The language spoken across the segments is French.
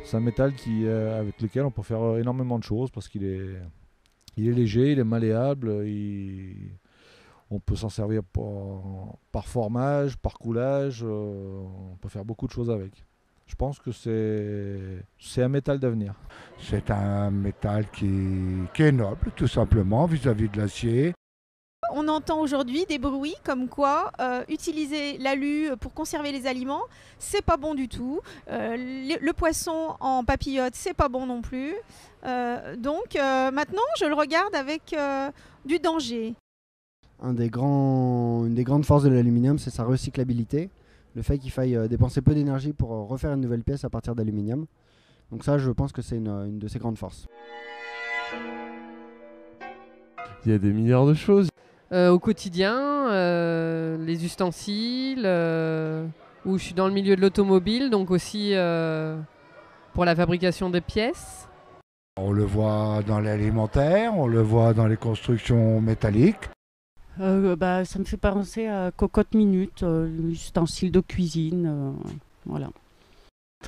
C'est un métal avec lequel on peut faire énormément de choses parce il est léger, il est malléable, on peut s'en servir par formage, par coulage, on peut faire beaucoup de choses avec. Je pense que c'est un métal d'avenir. C'est un métal qui est noble, tout simplement, vis-à-vis de l'acier. On entend aujourd'hui des bruits comme quoi utiliser l'alu pour conserver les aliments, c'est pas bon du tout. Le poisson en papillote, c'est pas bon non plus. Donc maintenant, je le regarde avec du danger. Une des grandes forces de l'aluminium, c'est sa recyclabilité. Le fait qu'il faille dépenser peu d'énergie pour refaire une nouvelle pièce à partir d'aluminium. Donc ça, je pense que c'est une de ses grandes forces. Il y a des milliards de choses. Au quotidien, les ustensiles, où je suis dans le milieu de l'automobile, donc aussi pour la fabrication des pièces. On le voit dans l'alimentaire, on le voit dans les constructions métalliques. Ça me fait penser à cocotte minute, ustensiles de cuisine, voilà.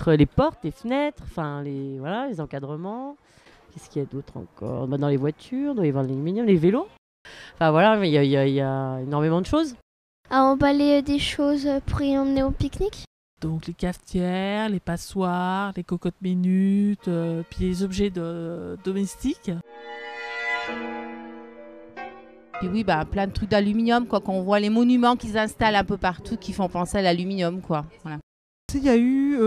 Les portes, les fenêtres, les encadrements. Qu'est-ce qu'il y a d'autre encore? Dans les voitures, dans les l'aluminium, les vélos. Enfin voilà, mais il y a énormément de choses. À emballer des choses pour y emmener au pique-nique. Donc les cafetières, les passoires, les cocottes minutes, puis les objets domestiques. Et oui, plein de trucs d'aluminium, quoi. Quand on voit les monuments qu'ils installent un peu partout qui font penser à l'aluminium, quoi. Voilà. Il y a eu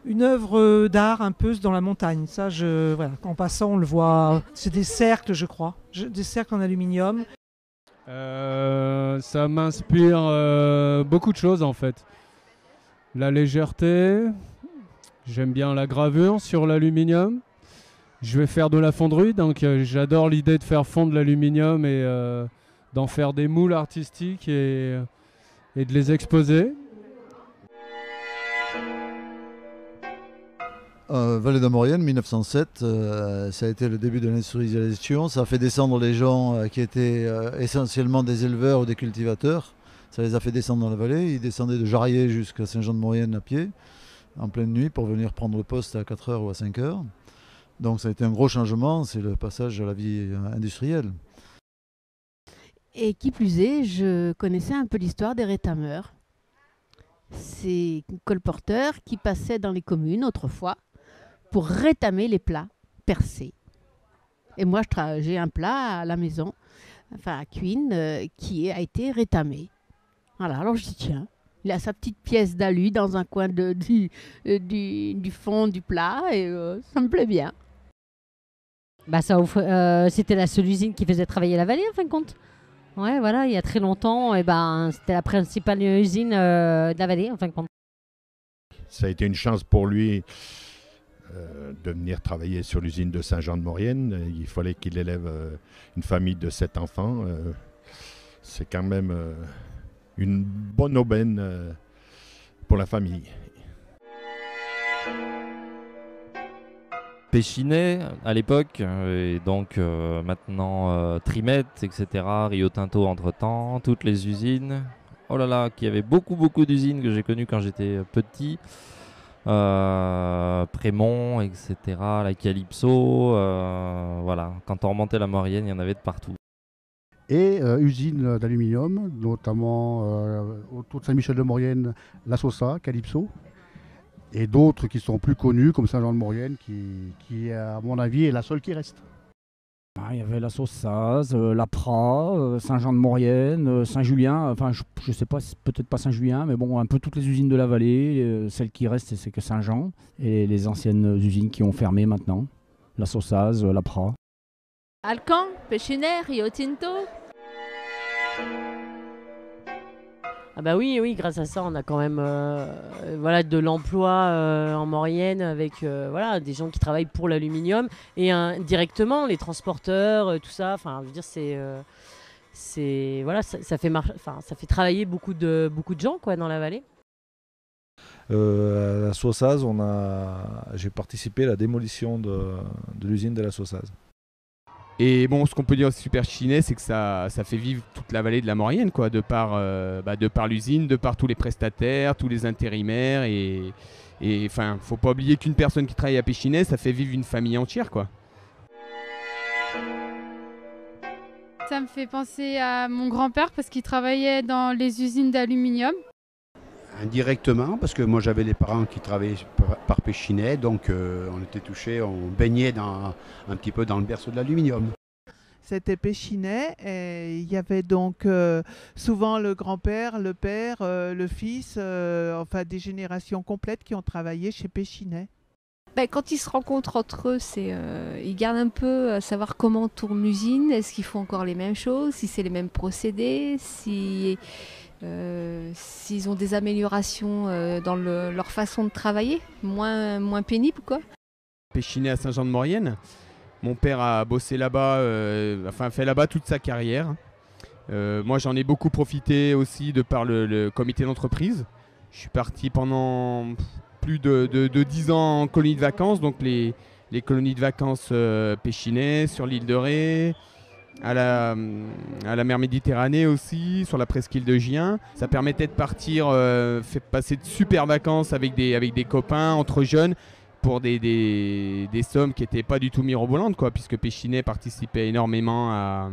une œuvre d'art un peu dans la montagne. Ça, en passant, on le voit. C'est des cercles, je crois. Des cercles en aluminium. Ça m'inspire beaucoup de choses, en fait. La légèreté. J'aime bien la gravure sur l'aluminium. Je vais faire de la fonderie, donc j'adore l'idée de faire fondre l'aluminium et d'en faire des moules artistiques et de les exposer. Vallée de la Maurienne, 1907, ça a été le début de l'industrialisation. Ça a fait descendre les gens qui étaient essentiellement des éleveurs ou des cultivateurs. Ça les a fait descendre dans la vallée. Ils descendaient de Jarrier jusqu'à Saint-Jean-de-Maurienne à pied, en pleine nuit, pour venir prendre le poste à 4h ou à 5h. Donc ça a été un gros changement, c'est le passage à la vie industrielle. Et qui plus est, je connaissais un peu l'histoire des rétameurs. Ces colporteurs qui passaient dans les communes autrefois pour rétamer les plats percés. Et moi, j'ai un plat à la maison, à Cuine, qui a été rétamé. Voilà, alors je dis tiens, il a sa petite pièce d'alu dans un coin du fond du plat et ça me plaît bien. C'était la seule usine qui faisait travailler la vallée, en fin de compte. Ouais, voilà, il y a très longtemps, c'était la principale usine de la vallée, en fin de compte. Ça a été une chance pour lui de venir travailler sur l'usine de Saint-Jean-de-Maurienne. Il fallait qu'il élève une famille de 7 enfants. C'est quand même une bonne aubaine pour la famille. Péchinet à l'époque, et donc maintenant Trimet, etc., Rio Tinto entre-temps, toutes les usines. Oh là là, qu'il y avait beaucoup d'usines que j'ai connues quand j'étais petit. Prémont, etc., la Calypso, voilà. Quand on remontait la Maurienne, il y en avait de partout. Et usines d'aluminium, notamment autour de Saint-Michel-de-Maurienne, la Sosa, Calypso. Et d'autres qui sont plus connus, comme Saint-Jean-de-Maurienne, qui, à mon avis, est la seule qui reste. Il y avait la Saussaz, la Prat, Saint-Jean-de-Maurienne, Saint-Julien, je sais pas, peut-être pas Saint-Julien, mais bon, un peu toutes les usines de la vallée. Celles qui restent, c'est que Saint-Jean, et les anciennes usines qui ont fermé maintenant. La Saussaz, la Prat. Alcan, Péchinet, Rio Tinto. Ah bah oui, grâce à ça, on a quand même de l'emploi en Maurienne avec des gens qui travaillent pour l'aluminium et directement les transporteurs, tout ça. Enfin, je veux dire, ça fait travailler beaucoup de gens quoi dans la vallée. À la Saussaz, j'ai participé à la démolition de l'usine de la Saussaz. Et bon, ce qu'on peut dire aussi sur Péchinet, c'est que ça fait vivre toute la vallée de la Maurienne, quoi, de par l'usine, de par tous les prestataires, tous les intérimaires. Et enfin, faut pas oublier qu'une personne qui travaille à Péchinet, ça fait vivre une famille entière, quoi. Ça me fait penser à mon grand-père parce qu'il travaillait dans les usines d'aluminium. Indirectement, parce que moi j'avais des parents qui travaillaient par Péchinet, donc on était touchés, on baignait un petit peu dans le berceau de l'aluminium. C'était Péchinet et il y avait donc souvent le grand-père, le père, le fils, enfin des générations complètes qui ont travaillé chez Péchinet. Quand ils se rencontrent entre eux, ils gardent un peu à savoir comment tourne l'usine, est-ce qu'ils font encore les mêmes choses, si c'est les mêmes procédés, s'ils ont des améliorations dans leur façon de travailler, moins pénible, quoi. Péchinet à Saint-Jean-de-Maurienne. Mon père a bossé là-bas, fait là-bas toute sa carrière. Moi, j'en ai beaucoup profité aussi de par le comité d'entreprise. Je suis parti pendant plus de 10 ans en colonie de vacances, donc les colonies de vacances Péchinet, sur l'île de Ré, à la mer Méditerranée aussi, sur la presqu'île de Gien. Ça permettait de partir, passer de super vacances avec des copains, entre jeunes, pour des sommes qui n'étaient pas du tout mirobolantes, quoi, puisque Péchinet participait énormément à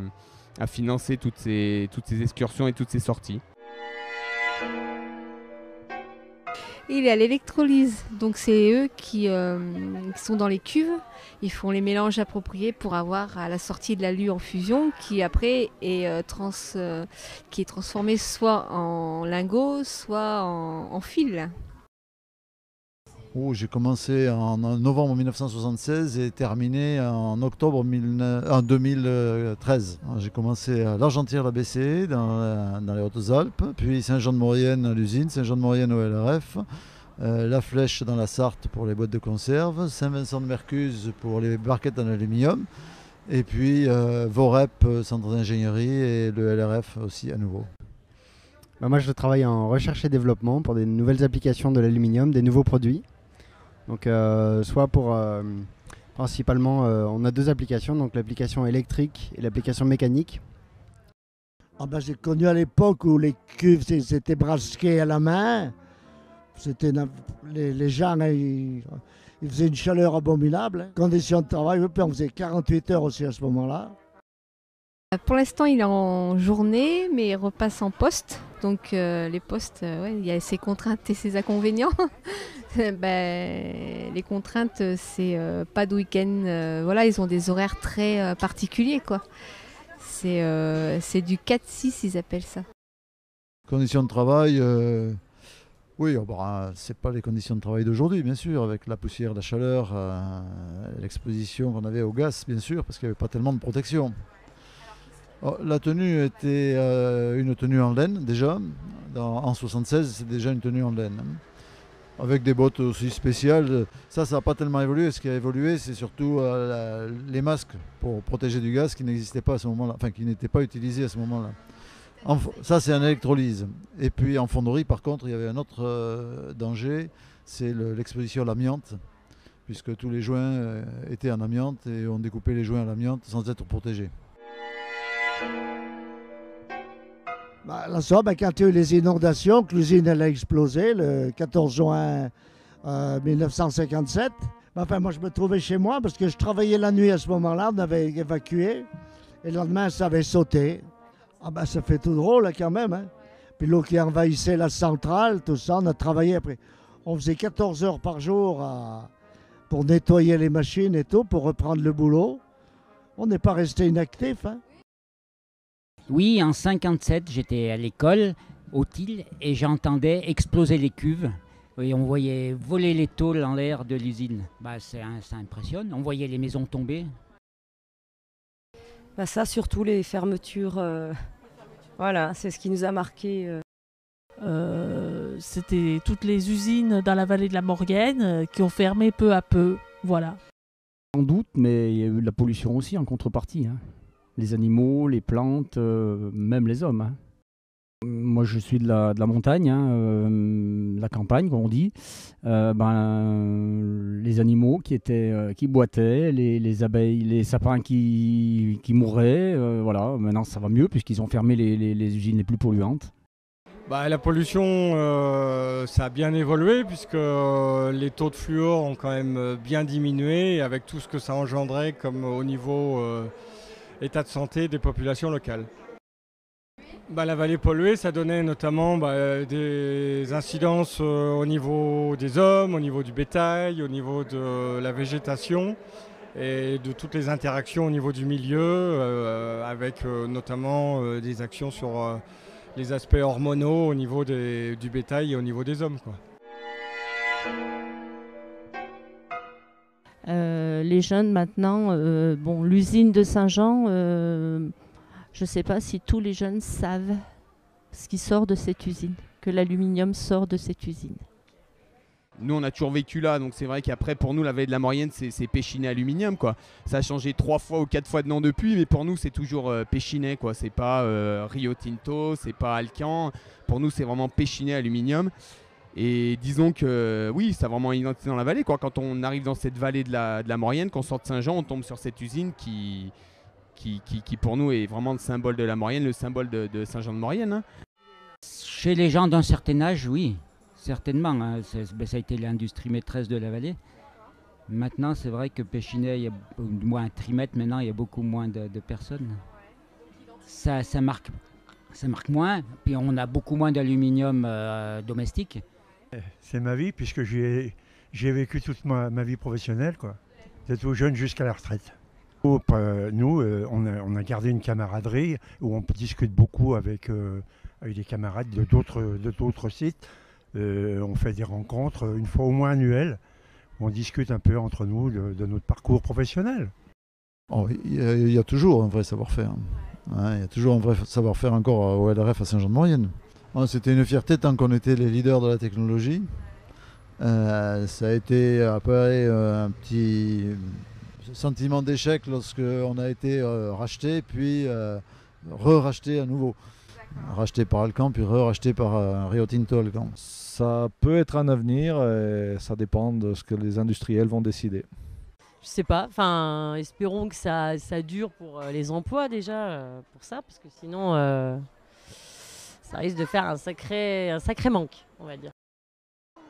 financer toutes ces excursions et toutes ces sorties. Il est à l'électrolyse, donc c'est eux qui sont dans les cuves. Ils font les mélanges appropriés pour avoir à la sortie de l'alu en fusion, qui après est transformé soit en lingots, soit en fil. J'ai commencé en novembre 1976 et terminé en octobre 2013. J'ai commencé à l'Argentière-la-BCE dans les Hautes-Alpes, puis Saint-Jean-de-Maurienne à l'usine, Saint-Jean-de-Maurienne au LRF, La Flèche dans la Sarthe pour les boîtes de conserve, Saint-Vincent-de-Mercuse pour les barquettes en aluminium, et puis Vorep, centre d'ingénierie, et le LRF aussi à nouveau. Moi je travaille en recherche et développement pour des nouvelles applications de l'aluminium, des nouveaux produits. Donc soit pour principalement on a deux applications, donc l'application électrique et l'application mécanique. J'ai connu à l'époque où les cuves c'était brasqué à la main. C'était les gens ils faisaient une chaleur abominable. Conditions de travail, puis on faisait 48 heures aussi à ce moment-là. Pour l'instant, il est en journée, mais il repasse en poste. Donc les postes, il y a ses contraintes et ses inconvénients. Les contraintes, c'est pas de week-end. Voilà, ils ont des horaires très particuliers, quoi. C'est du 4-6, ils appellent ça. Conditions de travail, oui, c'est pas les conditions de travail d'aujourd'hui, bien sûr, avec la poussière, la chaleur, l'exposition qu'on avait au gaz, bien sûr, parce qu'il n'y avait pas tellement de protection. La tenue était une tenue en laine déjà. En 1976, c'est déjà une tenue en laine. Avec des bottes aussi spéciales. Ça n'a pas tellement évolué. Ce qui a évolué, c'est surtout les masques pour protéger du gaz qui n'existaient pas à ce moment-là, enfin qui n'étaient pas utilisés à ce moment-là. Ça, c'est en électrolyse. Et puis en fonderie, par contre, il y avait un autre danger, c'est l'exposition à l'amiante, puisque tous les joints étaient en amiante et on découpait les joints à l'amiante sans être protégés. La somme, quand il y a eu les inondations, que l'usine elle a explosé le 14 juin 1957. Moi, je me trouvais chez moi parce que je travaillais la nuit à ce moment-là, on avait évacué. Et le lendemain, ça avait sauté. Ça fait tout drôle quand même. Hein. Puis l'eau qui envahissait la centrale, tout ça, on a travaillé après. On faisait 14 heures par jour pour nettoyer les machines et tout, pour reprendre le boulot. On n'est pas resté inactif. Hein. Oui, en 1957, j'étais à l'école, au Til, et j'entendais exploser les cuves. Et on voyait voler les tôles en l'air de l'usine. Ça impressionne, on voyait les maisons tomber. Ça, surtout les fermetures, voilà, c'est ce qui nous a marqué. C'était toutes les usines dans la vallée de la Maurienne qui ont fermé peu à peu, voilà. Sans doute, mais il y a eu de la pollution aussi en contrepartie. Hein. Les animaux, les plantes, même les hommes. Hein. moi je suis de la montagne, hein, de la campagne, comme on dit. Les animaux qui boitaient, les abeilles, les sapins qui mouraient. Voilà. Maintenant, ça va mieux puisqu'ils ont fermé les usines les plus polluantes. La pollution, ça a bien évolué puisque les taux de fluor ont quand même bien diminué avec tout ce que ça engendrait comme au niveau état de santé des populations locales. La vallée polluée, ça donnait notamment des incidences au niveau des hommes, au niveau du bétail, au niveau de la végétation et de toutes les interactions au niveau du milieu avec notamment des actions sur les aspects hormonaux au niveau du bétail et au niveau des hommes, quoi. Les jeunes maintenant, l'usine de Saint-Jean, je ne sais pas si tous les jeunes savent ce qui sort de cette usine, que l'aluminium sort de cette usine. Nous, on a toujours vécu là, donc c'est vrai qu'après, pour nous, la vallée de la Maurienne, c'est Péchinet Aluminium, quoi. Ça a changé 3 fois ou 4 fois de nom depuis, mais pour nous, c'est toujours Péchinet, quoi. C'est pas Rio Tinto, c'est pas Alcan. Pour nous, c'est vraiment Péchinet Aluminium. Et disons que oui, ça a vraiment une identité dans la vallée, quoi. Quand on arrive dans cette vallée de la Maurienne, qu'on sort de Saint-Jean, on tombe sur cette usine qui pour nous est vraiment le symbole de la Maurienne, le symbole de Saint-Jean-de-Maurienne, hein. Chez les gens d'un certain âge, oui, certainement, hein. Ça a été l'industrie maîtresse de la vallée. Maintenant, c'est vrai que Péchinet, il y a moins un trimètre, maintenant, il y a beaucoup moins de personnes. Ça marque moins, puis on a beaucoup moins d'aluminium domestique. C'est ma vie, puisque j'ai vécu toute ma vie professionnelle, quoi. D'être tout jeune jusqu'à la retraite. Nous, on a gardé une camaraderie où on discute beaucoup avec des camarades de d'autres sites. On fait des rencontres une fois au moins annuelles. Où on discute un peu entre nous de notre parcours professionnel. Il y a toujours un vrai savoir-faire. Il y a toujours un vrai savoir-faire encore au LRF à Saint-Jean-de-Maurienne. C'était une fierté tant qu'on était les leaders de la technologie. Ça a été après un petit sentiment d'échec lorsqu'on a été racheté, puis re-racheté à nouveau. Racheté par Alcan, puis re-racheté par Rio Tinto Alcan. Ça peut être un avenir, et ça dépend de ce que les industriels vont décider. Je sais pas, espérons que ça dure pour les emplois déjà, pour ça, parce que sinon ça risque de faire un sacré manque, on va dire.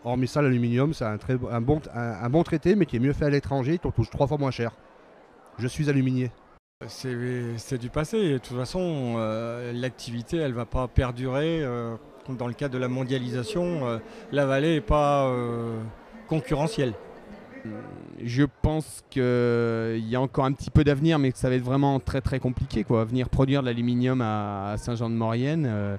Hormis ça, l'aluminium, c'est un bon traité, mais qui est mieux fait à l'étranger, qui touche 3 fois moins cher. Je suis aluminier. C'est du passé, et de toute façon, l'activité, elle ne va pas perdurer. Dans le cadre de la mondialisation, la vallée n'est pas concurrentielle. Je pense qu'il y a encore un petit peu d'avenir, mais que ça va être vraiment très très compliqué, quoi. Venir produire de l'aluminium à Saint-Jean-de-Maurienne,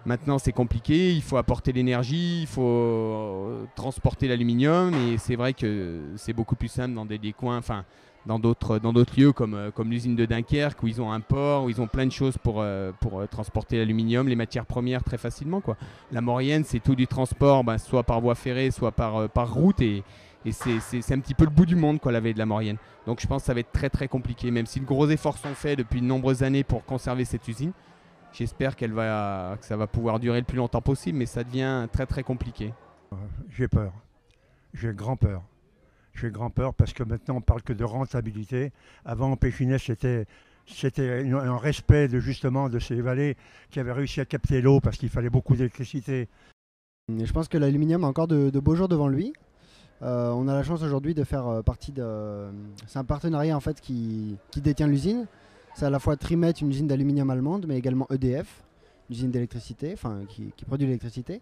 maintenant c'est compliqué, il faut apporter l'énergie, il faut transporter l'aluminium, et c'est vrai que c'est beaucoup plus simple dans des coins, dans d'autres lieux comme l'usine de Dunkerque, où ils ont un port, où ils ont plein de choses pour transporter l'aluminium, les matières premières très facilement, quoi. La Maurienne, c'est tout du transport, soit par voie ferrée, soit par route, et c'est un petit peu le bout du monde, quoi, la vallée de la Maurienne. Donc je pense que ça va être très très compliqué, même si de gros efforts sont faits depuis de nombreuses années pour conserver cette usine. J'espère que ça va pouvoir durer le plus longtemps possible, mais ça devient très très compliqué. J'ai peur, j'ai grand peur. J'ai grand peur parce que maintenant on parle que de rentabilité. Avant en Péchinet c'était un respect justement de ces vallées qui avaient réussi à capter l'eau parce qu'il fallait beaucoup d'électricité. Je pense que l'aluminium a encore de beaux jours devant lui. On a la chance aujourd'hui de faire partie de... C'est un partenariat en fait qui détient l'usine. C'est à la fois Trimet, une usine d'aluminium allemande, mais également EDF, une usine d'électricité, qui produit l'électricité.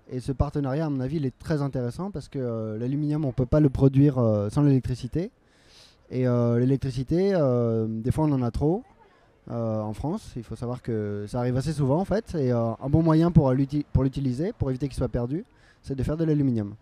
Et ce partenariat, à mon avis, il est très intéressant parce que l'aluminium, on ne peut pas le produire sans l'électricité. Et l'électricité, des fois, on en a trop en France. Il faut savoir que ça arrive assez souvent, en fait. Et un bon moyen pour l'utiliser, pour éviter qu'il soit perdu, c'est de faire de l'aluminium.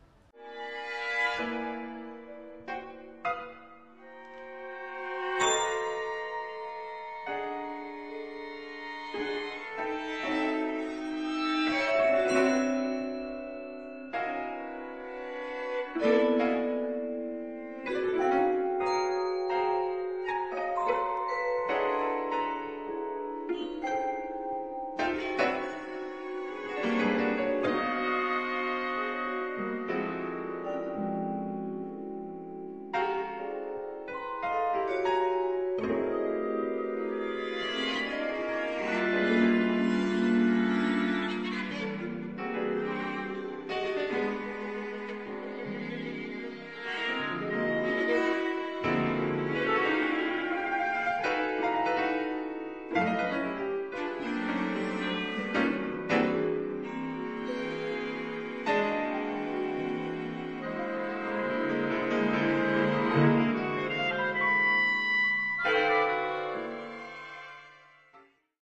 Thank you.